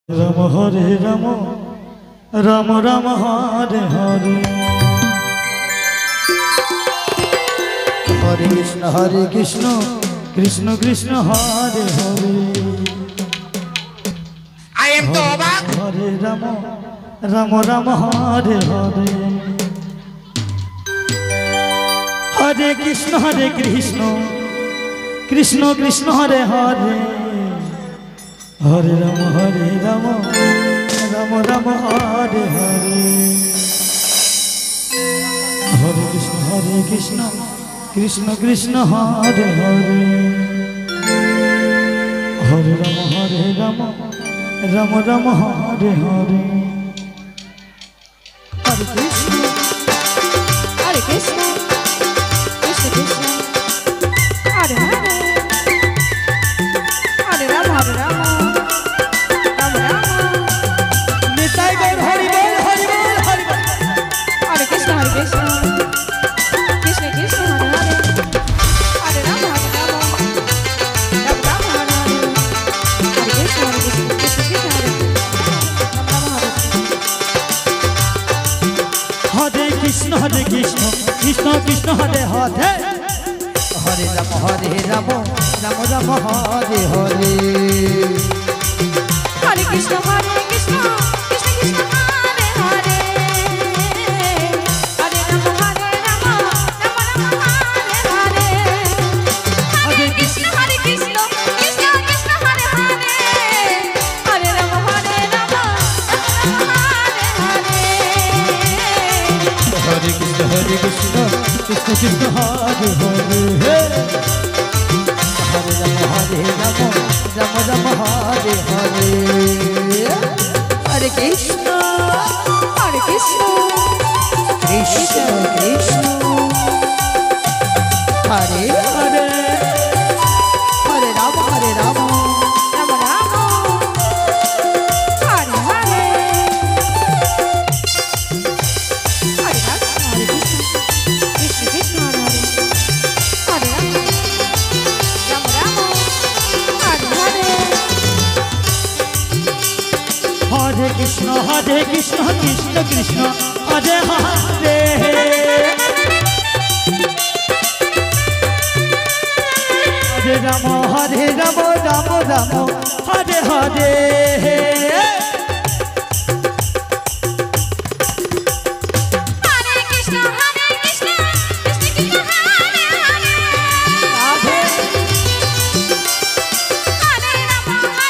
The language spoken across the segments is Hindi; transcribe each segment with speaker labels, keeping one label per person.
Speaker 1: Ram Hare Ram Ram Ram Hare Hare Hare Krishna Krishna Krishna Hare Hare
Speaker 2: I am Toba.
Speaker 1: हरे राम राम राम हरे हरे हरे कृष्ण कृष्ण कृष्ण हरे हरे हरे राम राम राम हरे हरे हरे कृष्ण कृष्ण कृष्ण हरे हरे हरे राम राम राम हरे हरे
Speaker 3: हरे कृष्ण कृष्ण कृष्ण हरे हरे हरे राम राम राम
Speaker 1: निताई गौर हरि बोल
Speaker 3: हरे कृष्ण कृष्ण कृष्ण हरे हरे हरे राम राम राम हरे हरे कृष्ण कृष्ण हरे राम
Speaker 1: हरे कृष्ण कृष्ण कृष्ण हरे हरे हरे राम राम राम हरे हरे
Speaker 3: हरे कृष्ण कृष्ण कृष्ण हरे हरे हरे राम राम राम हरे हरे हरे कृष्ण कृष्ण कृष्ण हरे हरे हरे राम राम हरे हरे
Speaker 1: हरे कृष्ण कृष्ण हरे हरे हरे राम राम हरे हरे हरे कृष्ण कृष्ण कृष्ण हरे हरे हरे राम
Speaker 3: राम राम हरे हरे हरे राम हरे कृष्ण कृष्ण हरे हरे हरे राम राम हरे हरे
Speaker 1: हरे कृष्ण कृष्ण कृष्ण हरे हरे हरे राम राम राम हरे हरे
Speaker 3: हरे कृष्ण कृष्ण कृष्ण हरे हरे
Speaker 1: राधे
Speaker 3: हरे राम राम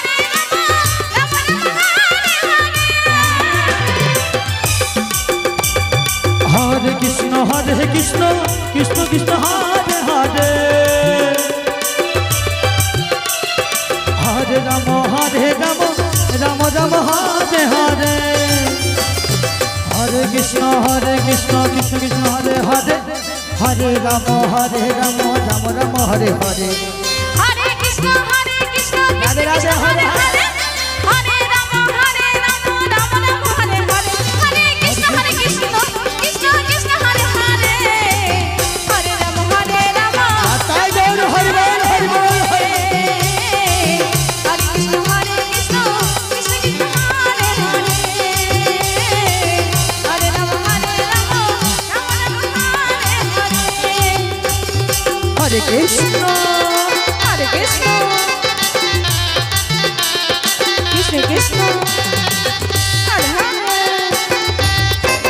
Speaker 3: हरे
Speaker 1: हरे कृष्ण कृष्ण कृष्ण हरे हरे हरे राम राम राम हरे हरे हरे कृष्ण कृष्ण कृष्ण हरे हरे हरे राम राम राम हरे हरे
Speaker 3: हरे कृष्ण
Speaker 1: राधे राधे
Speaker 3: हरे हरे हरे राम राम राम हरे हरे हरे कृष्ण कृष्ण हरे हरे हरे राम
Speaker 1: ताई गौर हरि बोल
Speaker 3: हरे कृष्ण कृष्ण कृष्ण हरे हरे हरे राम राम हरे हरे
Speaker 1: हरे कृष्ण
Speaker 3: कृष्ण हरे हरे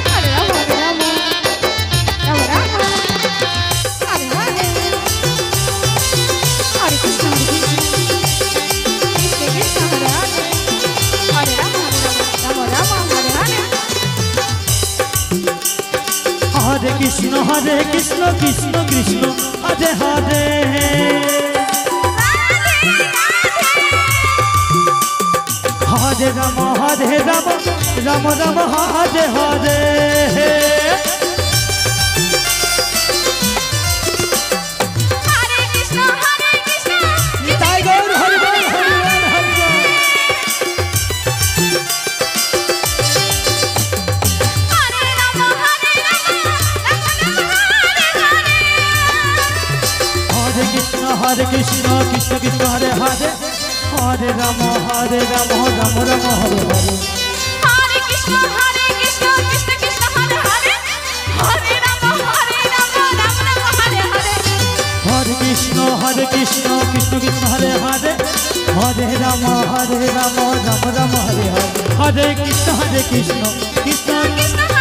Speaker 3: हरे राम राम हरे हरे हरे कृष्ण कृष्ण हरे हरे हरे राम हरे हरे
Speaker 1: हरे कृष्ण कृष्ण कृष्ण हरे हरे हरे राम राम राम हरे हरे
Speaker 3: हरे कृष्ण
Speaker 1: ताई गौर हरि बोल
Speaker 3: हरे राम
Speaker 1: हरे कृष्ण कृष्ण कृष्ण हरे हरे हरे राम राम राम हरे हरे
Speaker 3: हरे कृष्ण कृष्ण कृष्ण हरे हरे हरे राम राम राम हरे हरे
Speaker 1: हरे कृष्ण कृष्ण कृष्ण हरे हरे हरे राम राम राम हरे हरे हरे कृष्ण कृष्ण कृष्ण
Speaker 3: कृष्ण